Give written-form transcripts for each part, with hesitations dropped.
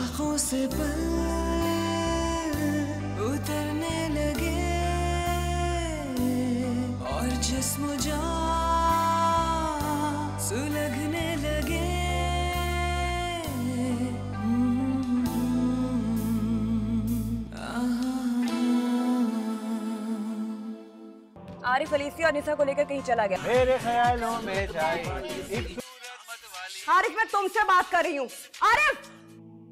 आँखों से पल उतरने लगे और जिस्म जान सुलगने लगे। आरिफ अलीसी और निसा को लेकर कहीं चला गया। मेरे ख्यालों में जाए। आरिफ मैं तुमसे बात कर रही हूँ। आरिफ!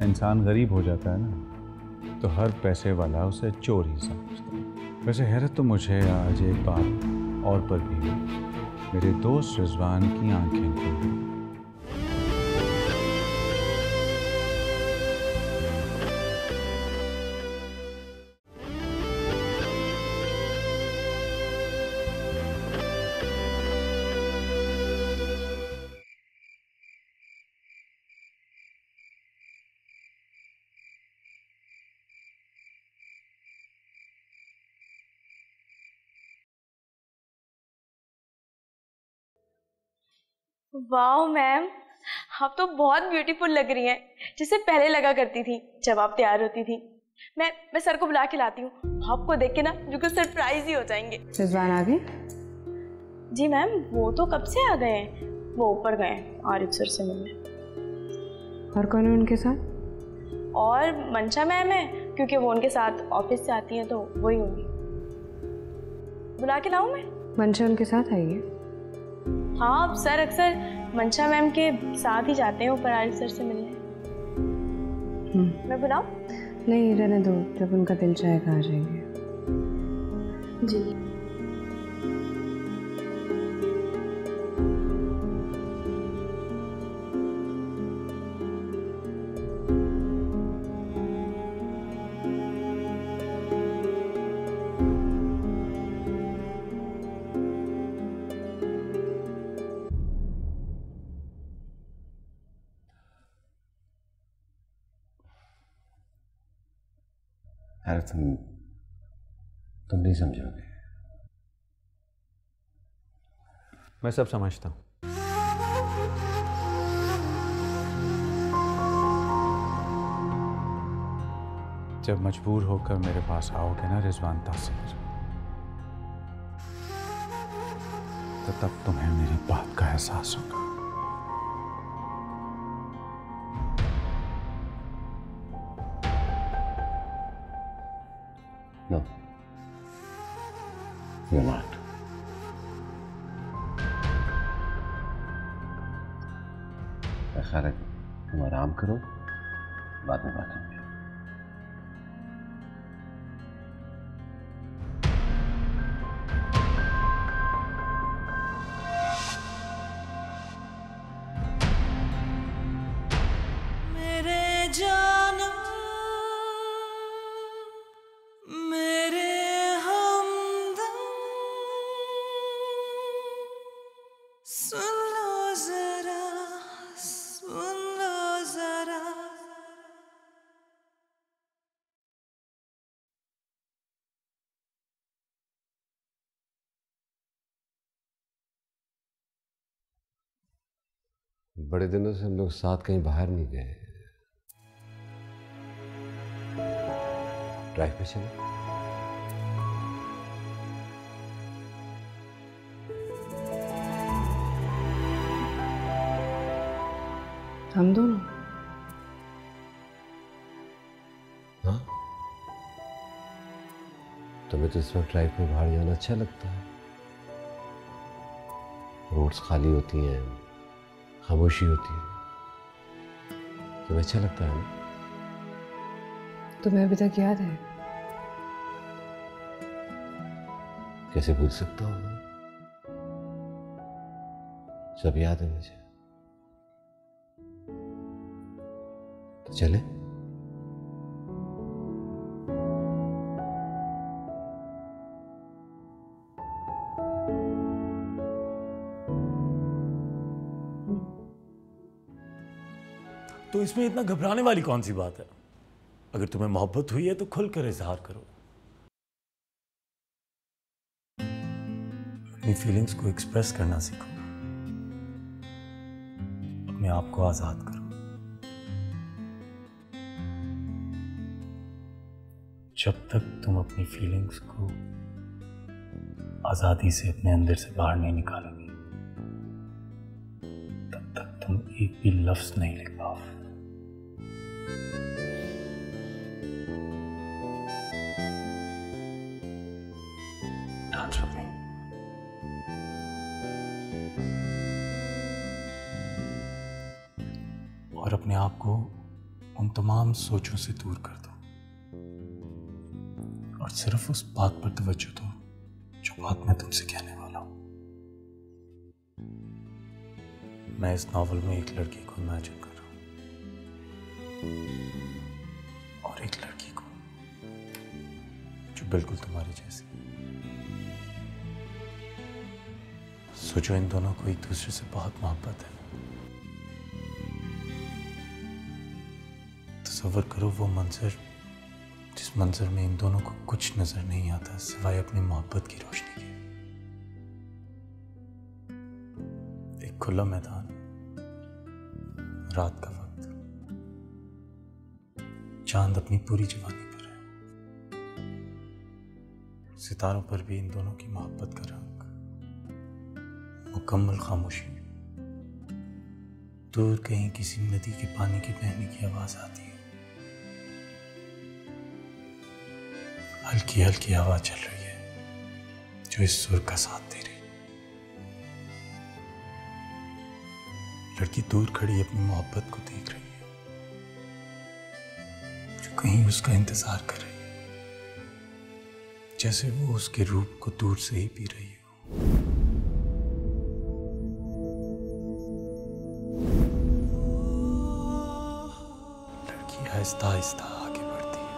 इंसान गरीब हो जाता है ना तो हर पैसे वाला उसे चोर ही समझता है। वैसे हैरत तो मुझे आज एक बात और पर भी हुई। मेरे दोस्त रिजवान की आंखें खुली। वाह मैम, आप तो बहुत ब्यूटीफुल लग रही हैं, जिसे पहले लगा करती थी जब आप तैयार होती थी। मैं सर को बुला के लाती हूँ, आपको देख के ना बिल्कुल सरप्राइज ही हो जाएंगे। रिजवान आ गए? जी मैम, वो तो कब से आ गए हैं, वो ऊपर गए आरिफ सर से मिलने। और कौन है उनके साथ? और मंशा मैम है, क्योंकि वो उनके साथ ऑफिस से आती हैं तो वही होंगी। बुला के लाऊं मैं? मंशा उनके साथ आई है? हाँ, सर अक्सर मंशा मैम के साथ ही जाते हैं ऊपर आरिफ सर से मिलने। मैं बुलाऊं? नहीं, रहने दो, जब उनका दिल चाहेगा आ जाएंगे। जी। यार तुम नहीं समझोगे। मैं सब समझता हूँ। जब मजबूर होकर मेरे पास आओगे ना रिजवान तासीर, तो तब तुम्हें मेरी बात का एहसास होगा। No, you're not. खैर है, तुम आराम करो, बाद में बात होगी। मेरे जानम मेरे हमदम सुन लो जरा, सुन लो जरा। बड़े दिनों से हम लोग साथ कहीं बाहर नहीं गए। ड्राइव पे चले? हम दोनों? हाँ, तुम्हें तो इस वक्त ड्राइव पे बाहर जाना अच्छा लगता है। रोड्स खाली होती हैं, खामोशी होती है, तुम्हें अच्छा लगता है ना? तुम्हें अभी तक याद है? कैसे भूल सकता हूँ मैं? सब याद है मुझे। तो चले? तो इसमें इतना घबराने वाली कौन सी बात है? अगर तुम्हें मोहब्बत हुई है तो खुलकर इजहार करो, अपनी फीलिंग्स को एक्सप्रेस करना सीखो, अपने आप को आजाद करो। जब तक तुम अपनी फीलिंग्स को आजादी से अपने अंदर से बाहर नहीं निकालोगी, तब तक तुम एक भी लफ्ज नहीं लिख पाओगे। Dance with me. और अपने आप को उन तमाम सोचों से दूर कर दो और सिर्फ उस बात पर तवज्जो दो जो बात मैं तुमसे कहने वाला हूं। मैं इस नॉवल में एक लड़की को इमेजिन कर रहा हूं और एक लड़की को जो बिल्कुल तुम्हारी जैसी। सोचो इन दोनों को एक दूसरे से बहुत मोहब्बत है। तसव्वुर करो वो मंजर जिस मंजर में इन दोनों को कुछ नजर नहीं आता सिवाय अपनी मोहब्बत की रोशनी के। एक खुला मैदान, रात का वक्त, चांद अपनी पूरी जवानी पर है, सितारों पर भी इन दोनों की मोहब्बत का रंग, मुकम्मल खामोशी। दूर कहीं किसी नदी के पानी के बहने की आवाज आती है, हल्की हल्की हवा चल रही है जो इस सुर का साथ दे रही। लड़की दूर खड़ी अपनी मोहब्बत को देख रही है जो कहीं उसका इंतजार कर रही है, जैसे वो उसके रूप को दूर से ही पी रही हो। लड़की आहिस्ता आहिस्ता आगे बढ़ती है।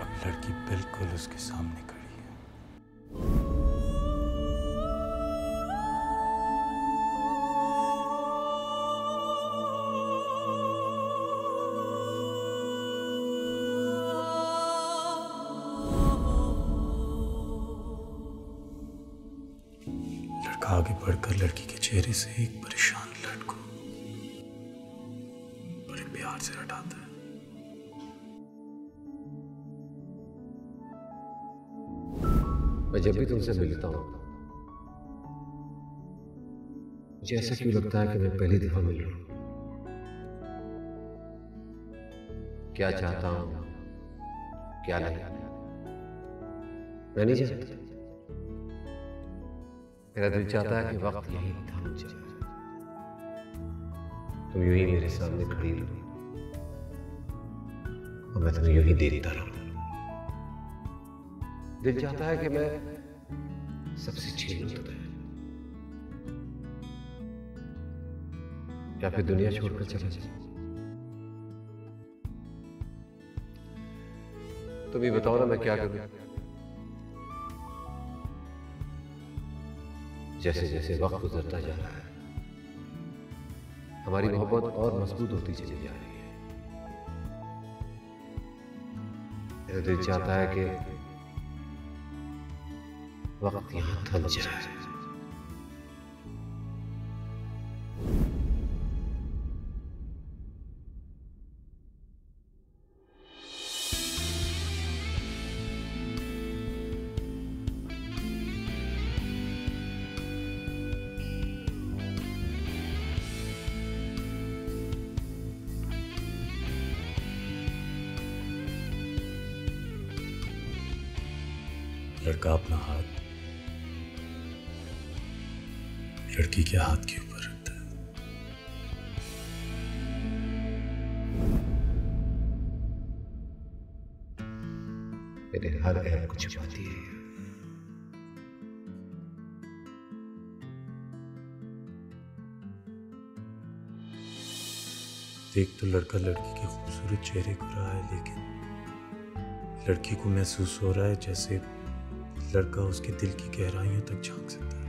अब लड़की बिल्कुल उसके सामने खड़ी है। लड़का आगे बढ़कर लड़की के चेहरे से एक परेशान लट को बड़े प्यार से हटाता है। मैं जब भी तुमसे मिलता हूं मुझे ऐसा क्यों लगता है कि मैं पहली दफा मिल रहा हूं। क्या चाहता हूं क्या नहीं मैं नहीं जानता। मेरा दिल चाहता है कि वक्त यही थम जाए, तुम यूं ही मेरे सामने खड़ी रहो और मैं तुम्हें यूं ही देखता रहूं। दिल चाहता है कि मैं सबसे छीन लूं तुम्हें, या फिर दुनिया छोड़कर चला जाए। तुम ही बताओ ना मैं क्या करूं। जैसे जैसे वक्त गुजरता जा रहा है हमारी मोहब्बत और मजबूत होती चली जा रही है। मेरा दिल चाहता है कि वक्त यहां थम जाए। लड़का अपना हाथ लड़की के हाथ के ऊपर रखता है। मेरे हर ऐप को छुपाती है। देख तो लड़का लड़की के खूबसूरत चेहरे को रहा है, लेकिन लड़की को महसूस हो रहा है जैसे लड़का उसके दिल की गहराइयों तक झांक सकता है।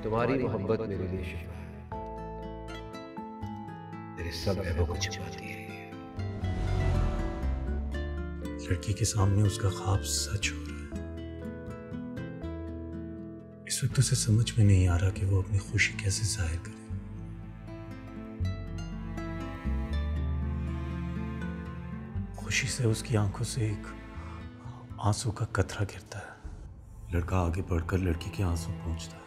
तुम्हारी मोहब्बत मेरे लिए शिफा है, मेरे सब ऐबों को छुपाती है। लड़की के सामने उसका ख्वाब सच हो रहा है। इस वक्त उसे समझ में नहीं आ रहा कि वो अपनी खुशी कैसे जाहिर करे। खुशी से उसकी आंखों से एक आंसू का कतरा गिरता है। लड़का आगे बढ़कर लड़की के आंसू पहुंचता है।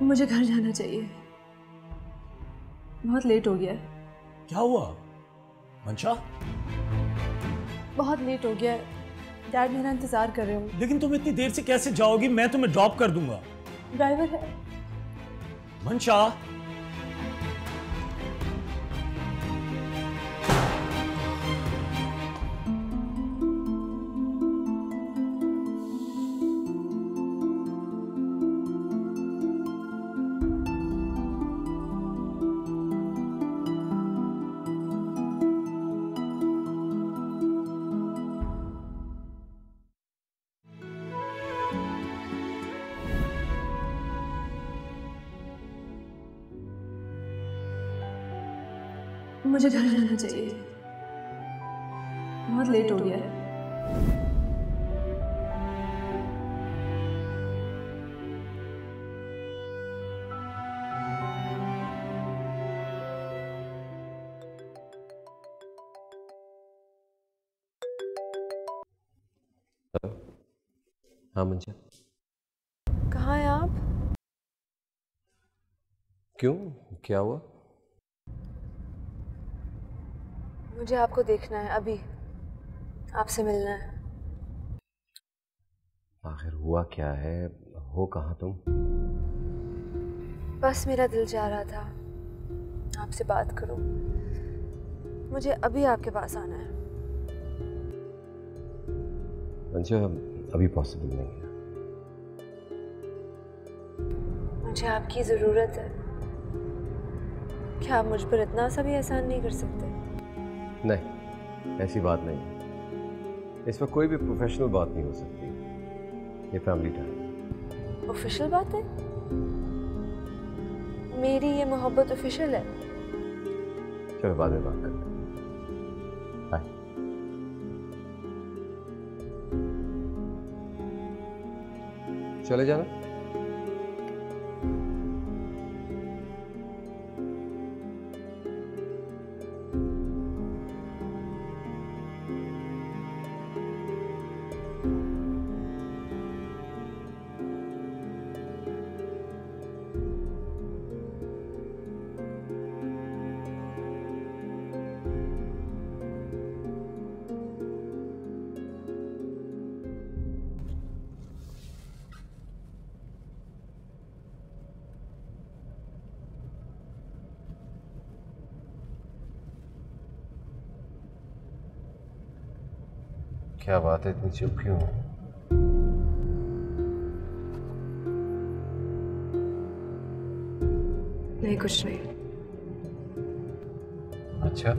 मुझे घर जाना चाहिए, बहुत लेट हो गया है। क्या हुआ मंशा? बहुत लेट हो गया है, डैड मेरा इंतजार कर रहे होंगे। लेकिन तुम इतनी देर से कैसे जाओगी? मैं तुम्हें ड्रॉप कर दूंगा। ड्राइवर है। मंशा, मुझे घर जाना चाहिए, बहुत लेट हो गया है। हाँ मंशा, कहाँ हैं आप? क्यों, क्या हुआ? मुझे आपको देखना है, अभी आपसे मिलना है। आखिर हुआ क्या है? हो कहाँ तुम? बस मेरा दिल चाह रहा था आपसे बात करूं। मुझे अभी आपके पास आना है। मंशा, अभी पॉसिबल नहीं है। मुझे आपकी ज़रूरत है। क्या आप मुझ पर इतना सा भी एहसान नहीं कर सकते? नहीं, ऐसी बात नहीं है। इस वक्त कोई भी प्रोफेशनल बात नहीं हो सकती। ये फैमिली टाइम। ऑफिशियल बात है? मेरी ये मोहब्बत ऑफिशियल है? चलो बाद में बात करते हैं। बाय। चले जाना। क्या बात है, इतनी चुप क्यों हो? नहीं, कुछ नहीं। अच्छा,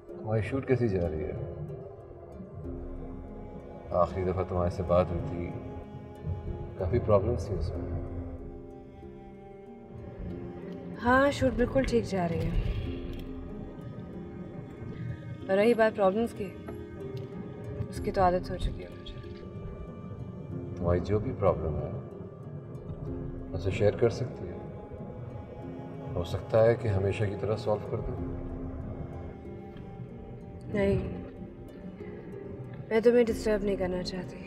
तुम्हारी शूट कैसी जा रही है? आखिरी दफा तुम्हारे से बात हुई थी, काफी प्रॉब्लम्स थी उसमें। हाँ, शूट बिल्कुल ठीक जा रही है। और रही बात प्रॉब्लम्स की, उसकी तो आदत हो चुकी है मुझे। तुम्हारी जो भी प्रॉब्लम है उसे शेयर कर सकती है। हो सकता है कि हमेशा की तरह सॉल्व कर दूँ। नहीं, मैं तुम्हें डिस्टर्ब नहीं करना चाहती।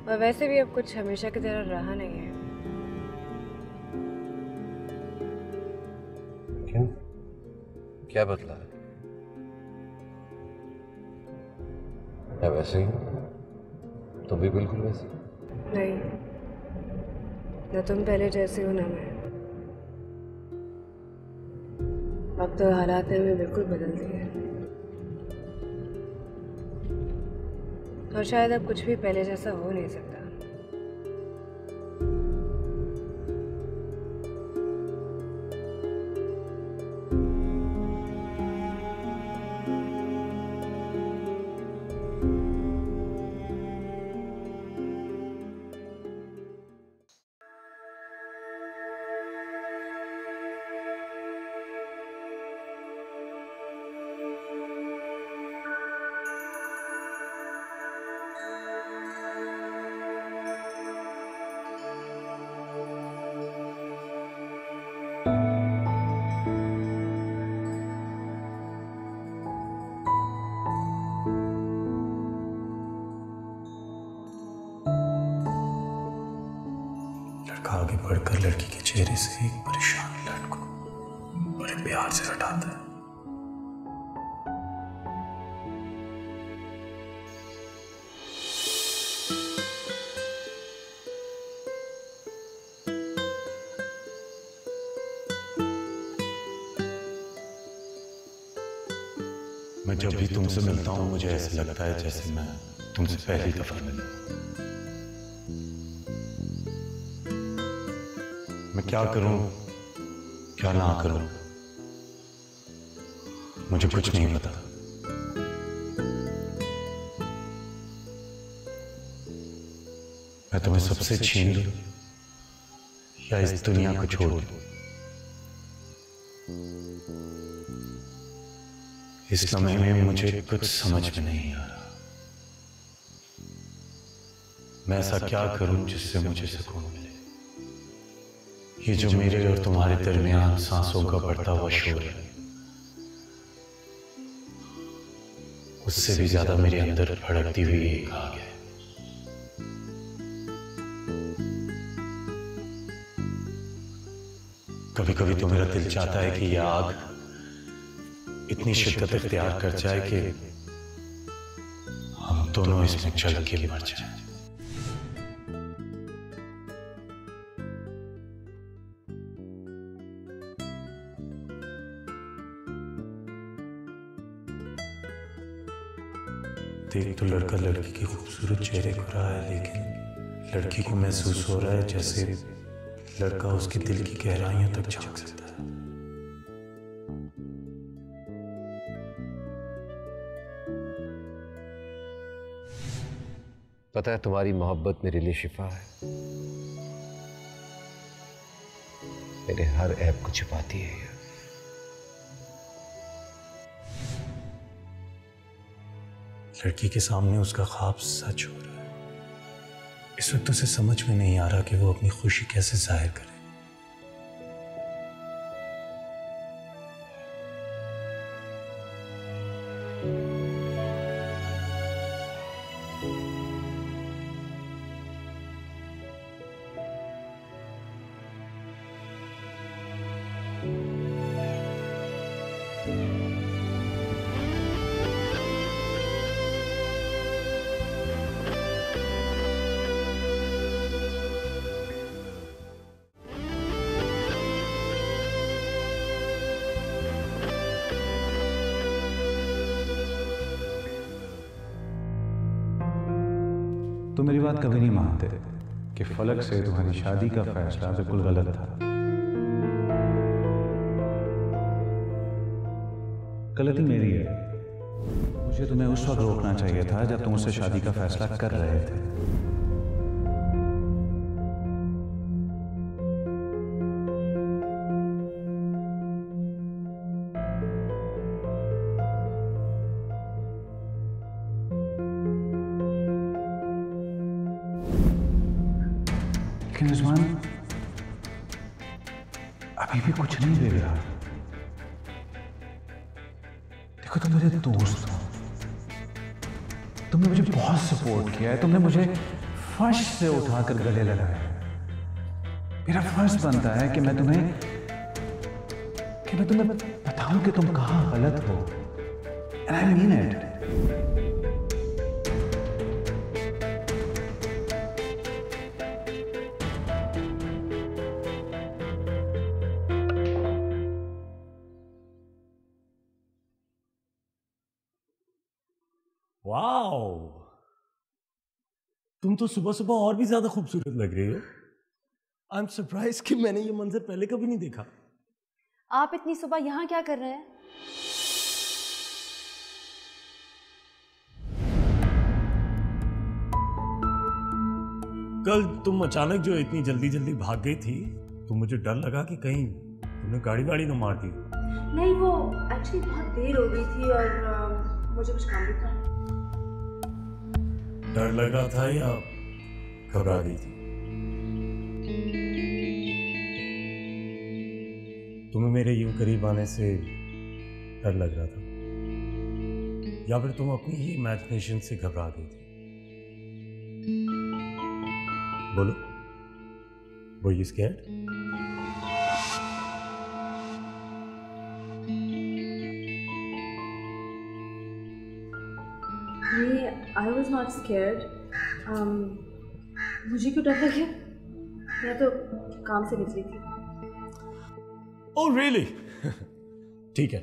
और वैसे भी अब कुछ हमेशा की तरह रहा नहीं है। क्यों, क्या बदला है? मैं वैसे ही हूँ, तुम भी बिल्कुल वैसे। नहीं, न तुम पहले जैसे हो ना मैं। अब तो हालात ने हमें बिल्कुल बदल दिए हैं। और शायद अब कुछ भी पहले जैसा हो नहीं सकता। लड़का लड़की के चेहरे से एक परेशान लड़को बड़े प्यार से हटाता है। मैं जब भी तुमसे मिलता हूं मुझे ऐसा लगता है जैसे मैं तुमसे पहली दफा मिला। मैं क्या करूं क्या ना करूं मुझे कुछ नहीं पता। मैं तुम्हें सबसे छीन लूं या इस दुनिया को छोड़ दूं। इस समय में मुझे कुछ समझ में नहीं आ रहा। मैं ऐसा क्या करूं जिससे मुझे सुकून मिले। ये जो मेरे और तुम्हारे दरमियान सांसों का बढ़ता हुआ शोर है उससे भी ज्यादा मेरे अंदर भड़कती हुई एक आग है। कभी कभी तो मेरा दिल चाहता है कि यह आग इतनी शिद्दत इख्तियार कर जाए कि हम दोनों इसमें जल के मर जाएं। देख तो लड़का लड़की के खूबसूरत चेहरे को रहा है लेकिन लड़की को महसूस हो रहा है जैसे लड़का उसके दिल की गहराइयों तक झांक सकता है। पता है तुम्हारी मोहब्बत मेरे लिए शिफा है। मेरे हर ऐब को छुपाती है ये। लड़की के सामने उसका ख्वाब सच हो रहा है। इस वक्त उसे समझ में नहीं आ रहा कि वो अपनी खुशी कैसे जाहिर करे। तुम मेरी बात कभी नहीं मानते कि फलक से तुम्हारी शादी का फैसला बिल्कुल गलत था। गलती मेरी है। मुझे तुम्हें उस वक्त रोकना चाहिए था जब तुम उससे शादी का फैसला कर रहे थे। रिजवान अभी भी कुछ नहीं दे रहा। देखो तुम मेरे दोस्त हो, तुमने मुझे बहुत सपोर्ट किया है, तुमने मुझे फर्श से उठाकर गले लगाया। मेरा फर्ज बनता है कि मैं तुम्हें बताऊं कि तुम कहां गलत हो। And I mean it. Wow, तुम तो सुबह सुबह और भी ज्यादा खूबसूरत लग रही हो। आई एम सरप्राइज कि मैंने ये मंजर पहले कभी नहीं देखा। आप इतनी सुबह यहाँ क्या कर रहे हैं? कल तुम अचानक जो इतनी जल्दी जल्दी भाग गई थी तो मुझे डर लगा कि कहीं तुमने गाड़ी ना मार दी। नहीं, वो एक्चुअली बहुत देर हो गई थी और मुझे कुछ काम भी था। डर लगा था या घबरा गई थी? तुम्हें मेरे यूं करीब आने से डर लग रहा था या फिर तुम अपनी ही इमेजिनेशन से घबरा गई थी? बोलो, वर यू स्कैर्ड? नहीं, आई वॉज नॉट स्केयर्ड। मुझे क्यों डर लगे? मैं तो काम से निकली थी। Oh really? ठीक है,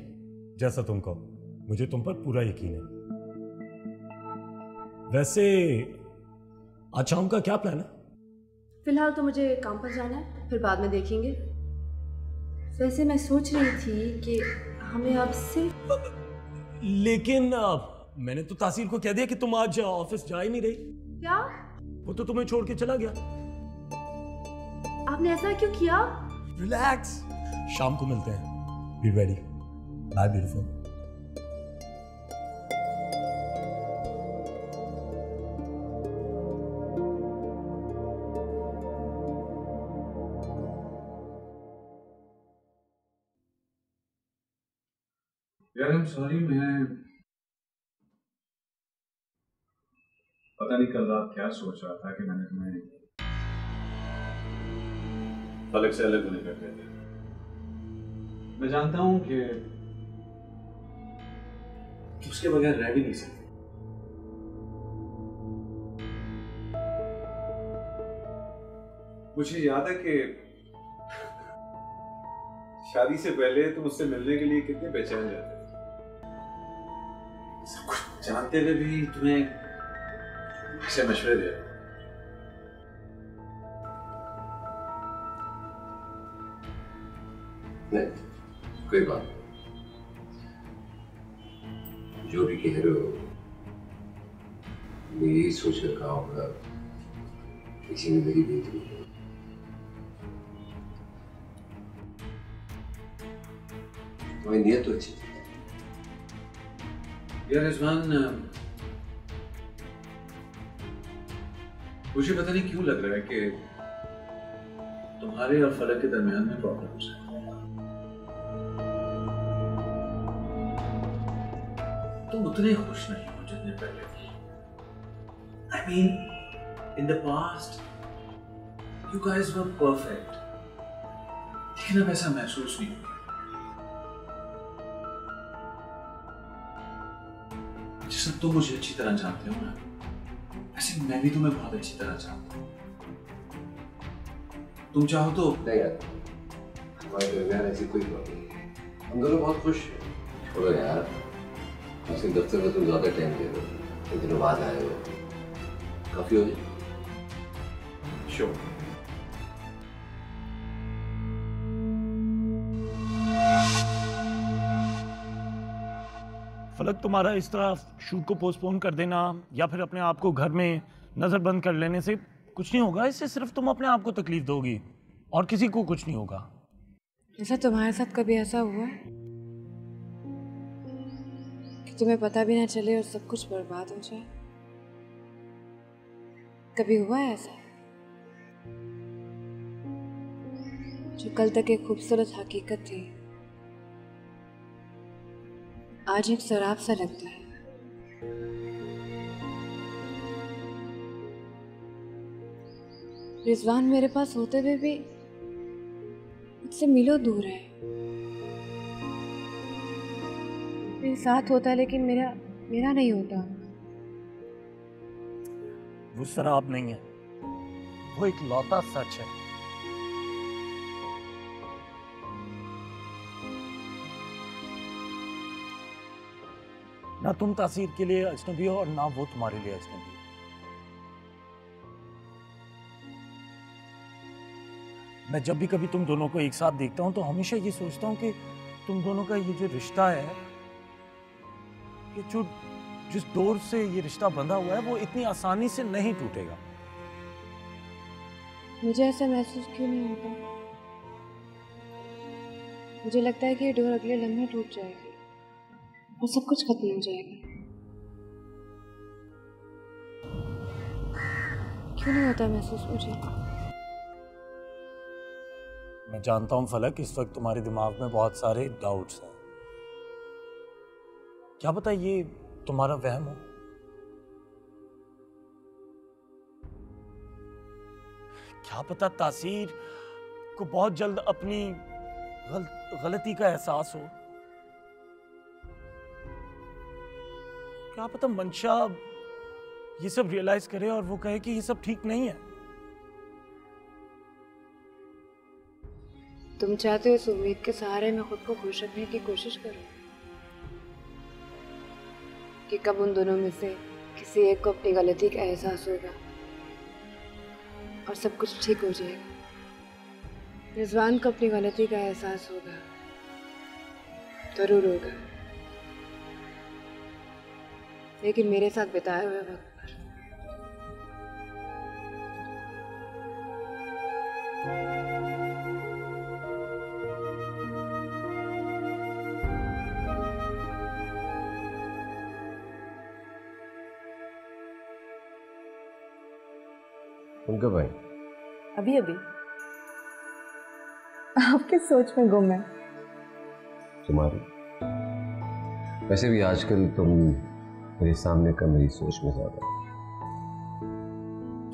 जैसा तुम कहो, मुझे तुम पर पूरा यकीन है। वैसे आज शाम का क्या प्लान है? फिलहाल तो मुझे काम पर जाना है, फिर बाद में देखेंगे। वैसे मैं सोच रही थी कि हमें आपसे, लेकिन मैंने तो तासीर को कह दिया कि तुम आज ऑफिस जा ही नहीं रही। क्या? वो तो तुम्हें छोड़ के चला गया। आपने ऐसा क्यों किया? रिलैक्स, शाम को मिलते हैं। Be ready. Bye beautiful. यार आई एम सॉरी, मैं पता नहीं कल रात क्या सोच रहा था कि मैंने तुम्हें फलक से अलग होने का कह दिया। मैं जानता हूं कि उसके बगैर रह भी नहीं सकती। मुझे याद है कि शादी से पहले तुम उससे मिलने के लिए कितने बेचैन रहते थे। सब कुछ जानते हुए भी तुम्हें ऐसे मशवरे दिया। नहीं, कोई बात नहीं। जो भी कह रहे हो, मैं यही सोच कर कहा होगा किसी ने मेरी बेटी की। तुम्हारी नीयत तो अच्छी थी यार रिजवान। मुझे पता नहीं क्यों लग रहा है कि तुम्हारे और फलक के दरमियान में प्रॉब्लम्स है। तुम उतने खुश नहीं हो जितने पहले थे। I mean, in the past, you guys were perfect. लेकिन अब ऐसा महसूस नहीं होता। जैसे तुम मुझे अच्छी तरह जानते हो ना, ऐसे मैं भी तुम्हें बहुत अच्छी तरह जानता हूँ। तुम चाहो तो नहीं यार, हमारे दरमियान ऐसी कोई प्रॉब्लम नहीं। हम दोनों बहुत खुश हैं। छोड़ो यार, उसके दफ्तर में तुम ज्यादा टाइम दे रहे हो, एक दिन बाद आए हो, काफी हो जाए। श्योर। फलक, तुम्हारा इस तरह शूट को पोस्टपोन कर देना या फिर अपने आप को घर में नजरबंद कर लेने से कुछ नहीं होगा। इससे सिर्फ तुम अपने आप को तकलीफ दोगी और किसी को कुछ नहीं होगा। ऐसा तुम्हारे साथ कभी ऐसा हुआ है कि तुम्हें पता भी ना चले और सब कुछ बर्बाद हो जाए? कभी हुआ है ऐसा? जो कल तक एक खूबसूरत हकीकत थी, आज एक शराब सा लगता है। रिजवान मेरे पास होते हुए भी मुझसे मीलों दूर है। मेरे साथ होता है लेकिन मेरा नहीं होता। वो शराब नहीं है, वो एक लौता सच है। ना तुम तासीर के लिए अजनबी हो और ना वो तुम्हारे लिए अजनबी। मैं जब भी कभी तुम दोनों को एक साथ देखता हूं तो हमेशा ये सोचता हूं कि तुम दोनों का ये जो रिश्ता है, ये जो जिस डोर से ये रिश्ता बंधा हुआ है, वो इतनी आसानी से नहीं टूटेगा। मुझे ऐसा महसूस क्यों नहीं होता? मुझे लगता है कि ये डोर अगले लम्हे टूट जाएगी और सब कुछ खत्म हो जाएगा। क्यों नहीं होता महसूस मुझे? मैं जानता हूं फलक, इस वक्त तुम्हारे दिमाग में बहुत सारे डाउट्स हैं। क्या पता ये तुम्हारा वहम हो। क्या पता तासीर को बहुत जल्द अपनी गलती का एहसास हो। क्या पता मंशा ये सब रियलाइज करे और वो कहे कि ये सब ठीक नहीं है। तुम चाहते हो इस उम्मीद के सहारे मैं खुद को खुश रखने की कोशिश करूं कि कब उन दोनों में से किसी एक को अपनी गलती का एहसास होगा और सब कुछ ठीक हो जाएगा। रिजवान को अपनी गलती का एहसास होगा, जरूर होगा, लेकिन मेरे साथ बिताए हुए वक्त पर तुम कब आई? अभी अभी। आपके सोच में गुम है। तुम्हारी वैसे भी आजकल तुम मेरे सामने कम, मेरी सोच में ज्यादा।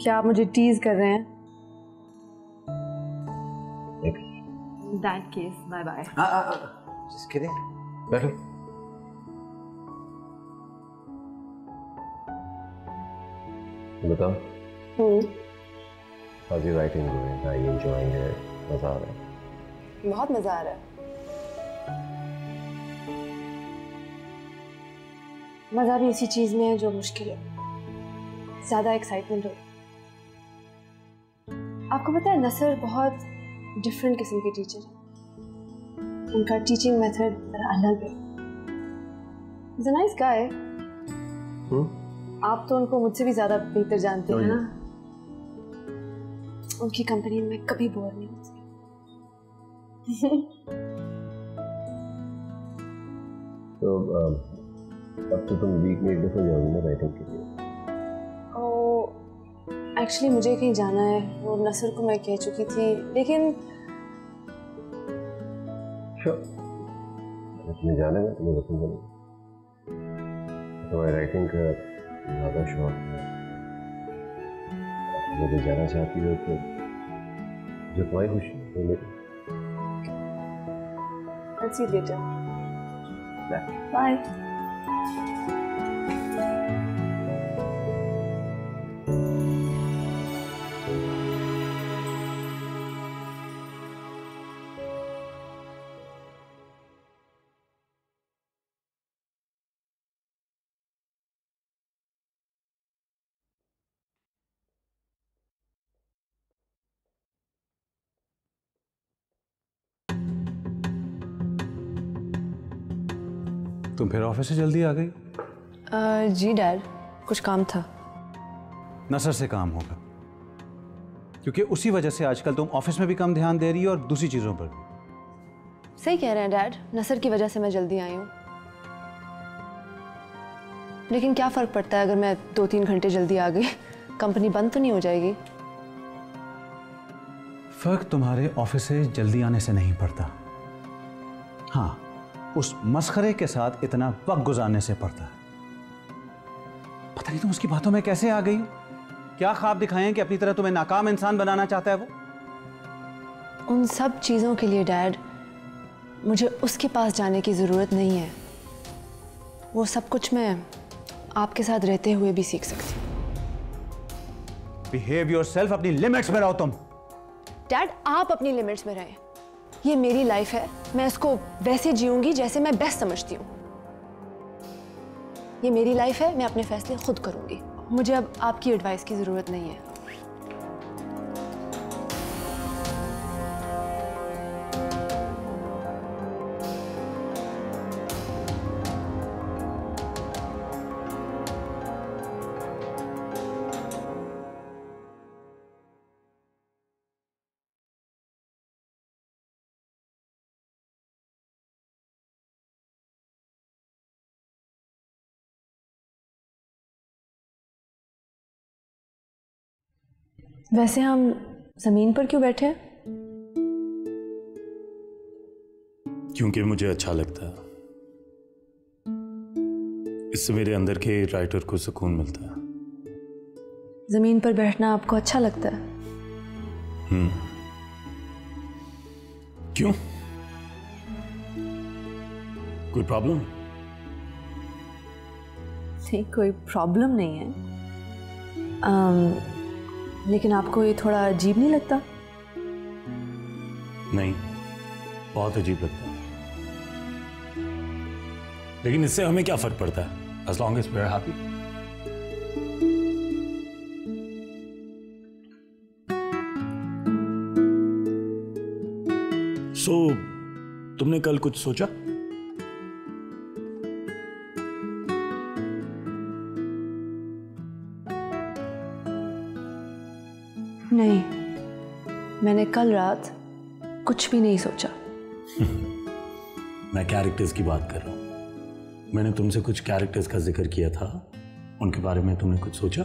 क्या आप मुझे टीज कर रहे हैं? That case bye bye. Just kidding. बैठो। बताओ। How's your writing going? Are you enjoying it? मजा आ रहा है? बहुत मजा आ रहा है। मजा भी इसी चीज में है जो मुश्किल है, ज्यादा एक्साइटमेंट हो। आपको पता है नसर बहुत डिफरेंट किस्म के टीचर है। उनका टीचिंग मेथड बड़ा अलग है। He's a nice guy। आप तो उनको मुझसे भी ज्यादा बेहतर जानते हैं ना। उनकी कंपनी में कभी बोर नहीं होती। तो अब तो तुम वीक में एक दफा जाओगी ना राइटिंग के लिए? एक्चुअली मुझे कहीं जाना है, वो नसर को मैं कह चुकी थी, लेकिन तुम्हें जाना है तुम्हें बता दूंगा। तुम्हारी राइटिंग का ज़्यादा शौक है, मुझे जाना चाहती हो तो जो तुम्हारी खुशी है मेरी। I'll see you later. Bye. तुम फिर ऑफिस से जल्दी आ गई? जी डैड, कुछ काम था। नसर से काम होगा, क्योंकि उसी वजह से आजकल तुम ऑफिस में भी कम ध्यान दे रही हो और दूसरी चीजों पर भी। सही कह रहे हैं डैड, नसर की वजह से मैं जल्दी आई हूँ। लेकिन क्या फर्क पड़ता है अगर मैं 2-3 घंटे जल्दी आ गई? कंपनी बंद तो नहीं हो जाएगी? फर्क तुम्हारे ऑफिस से जल्दी आने से नहीं पड़ता, हाँ उस मस्खरे के साथ इतना वक्त गुजारने से पड़ता है। पता नहीं तुम उसकी बातों में कैसे आ गई हो? क्या ख्वाब दिखाए हैं कि अपनी तरह तुम्हें नाकाम इंसान बनाना चाहता है वो? उन सब चीज़ों के लिए डैड मुझे उसके पास जाने की ज़रूरत नहीं है। वो सब कुछ मैं आपके साथ रहते हुए भी सीख सकती हूँ। बिहेव योरसेल्फ, अपनी लिमिट्स में रहो तुम। डैड आप अपनी लिमिट्स में रहें, ये मेरी लाइफ है, मैं इसको वैसे जीऊंगी जैसे मैं बेस्ट समझती हूँ। ये मेरी लाइफ है, मैं अपने फैसले खुद करूंगी। मुझे अब आपकी एडवाइस की ज़रूरत नहीं है। वैसे हम जमीन पर क्यों बैठे हैं? क्योंकि मुझे अच्छा लगता है, इससे मेरे अंदर के राइटर को सुकून मिलता है। जमीन पर बैठना आपको अच्छा लगता है? क्यों, कोई प्रॉब्लम? नहीं, कोई प्रॉब्लम नहीं है। लेकिन आपको ये थोड़ा अजीब नहीं लगता? नहीं, बहुत अजीब लगता है। लेकिन इससे हमें क्या फर्क पड़ता है, as long as we're happy। So, तुमने कल कुछ सोचा? नहीं, मैंने कल रात कुछ भी नहीं सोचा। मैं कैरेक्टर्स की बात कर रहा हूं। मैंने तुमसे कुछ कैरेक्टर्स का जिक्र किया था, उनके बारे में तुमने कुछ सोचा?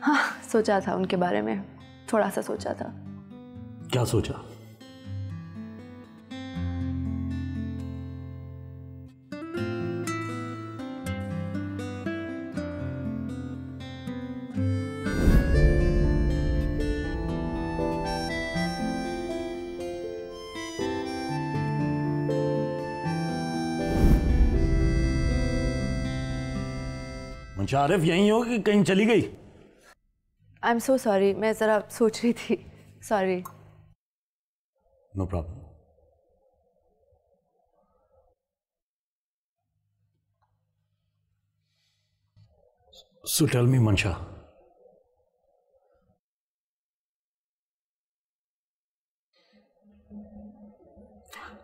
हाँ, सोचा था उनके बारे में, थोड़ा सा सोचा था। क्या सोचा? मुशारिफ यहीं हो कि कहीं चली गई? आई एम सो सॉरी, मैं ज़रा सोच रही थी, sorry. No problem. So tell me Mansha,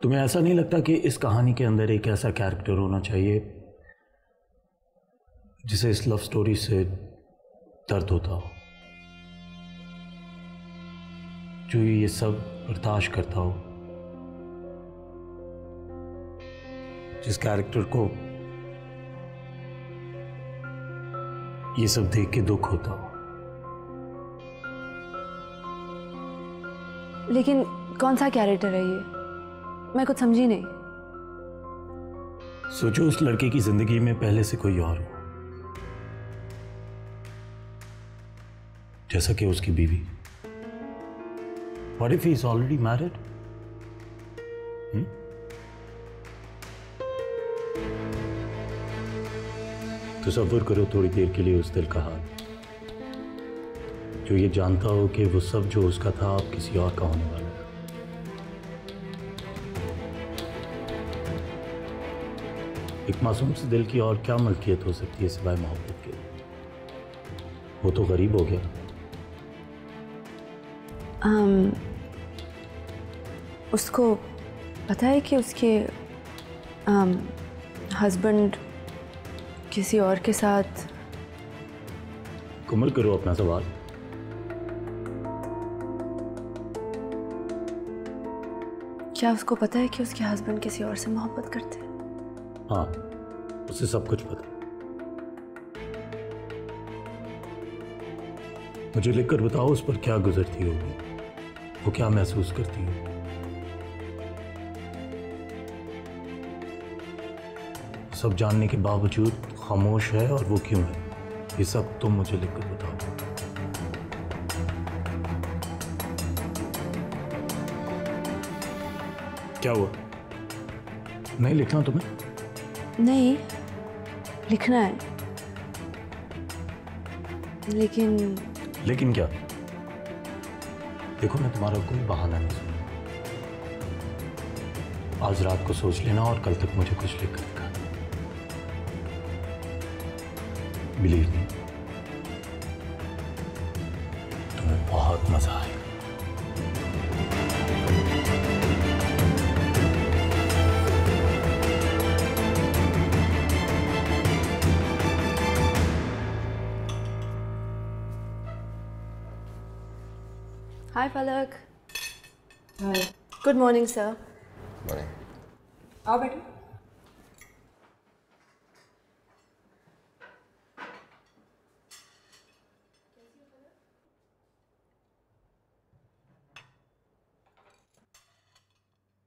तुम्हें ऐसा नहीं लगता कि इस कहानी के अंदर एक ऐसा कैरेक्टर होना चाहिए जिसे इस लव स्टोरी से दर्द होता हो, जो ये सब बर्दाश्त करता हो, जिस कैरेक्टर को ये सब देख के दुख होता हो? लेकिन कौन सा कैरेक्टर है ये? मैं कुछ समझी नहीं। सोचो उस लड़के की जिंदगी में पहले से कोई और हो, जैसा कि उसकी बीवी। What if he is already married? तसव्वुर करो थोड़ी देर के लिए उस दिल का हाल, जो ये जानता हो कि वो सब जो उसका था अब किसी और का होने वाला है। एक मासूम से दिल की और क्या मलकियत हो सकती है सिवाय मोहब्बत के? वो तो गरीब हो गया। उसको पता है कि उसके हस्बैंड किसी और के साथ। मुकम्मल करो अपना सवाल। क्या उसको पता है कि उसके हस्बैंड किसी और से मोहब्बत करते हैं? हाँ, उसे सब कुछ पता है। मुझे लिखकर बताओ उस पर क्या गुजरती होगी, वो क्या महसूस करती है। सब जानने के बावजूद खामोश है, और वो क्यों है, ये सब तुम मुझे लिखकर बताओ। क्या हुआ? नहीं लिखना तुम्हें? नहीं, लिखना है। लेकिन क्या? देखो, मैं तुम्हारा कोई बहाना नहीं सुनूंगा। आज रात को सोच लेना और कल तक मुझे कुछ लिख कर दिखा। बिलीव मी, तुम्हें बहुत मजा आएगा। Hi Falak. Hi. Good morning sir. Morning. आओ बेटा।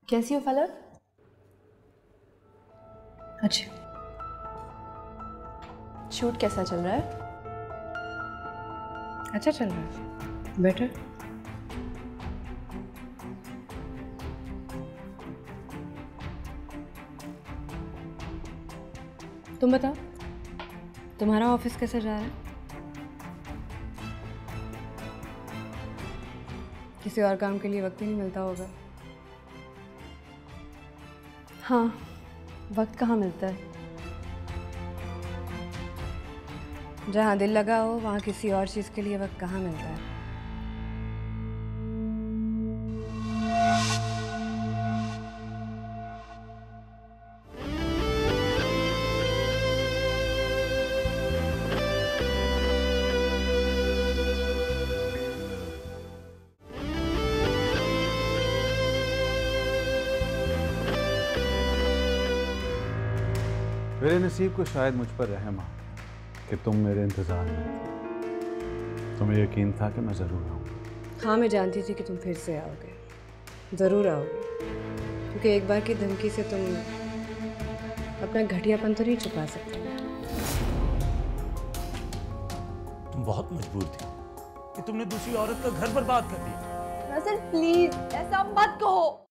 कैसी हो फलक? अच्छा, शूट कैसा चल रहा है? अच्छा चल रहा है। बेटर। तुम बताओ, तुम्हारा ऑफिस कैसा जा रहा है? किसी और काम के लिए वक्त ही नहीं मिलता होगा। हाँ, वक्त कहाँ मिलता है। जहाँ दिल लगा हो वहाँ किसी और चीज़ के लिए वक्त कहाँ मिलता है। मेरे नसीब को शायद मुझ पर रहम आ कि तुम मेरे इंतजार में थी। तुम्हें यकीन था कि मैं ज़रूर आऊँगा। हाँ, मैं जानती थी कि तुम फिर से आओगे, ज़रूर आओगे, क्योंकि एक बार की धमकी से तुम अपना घटियापन तो नहीं छुपा सकते। तुम बहुत मजबूर थी कि तुमने दूसरी औरत का घर बर्बाद कर दिया। नज़र प्लीज ऐसा मत कहो।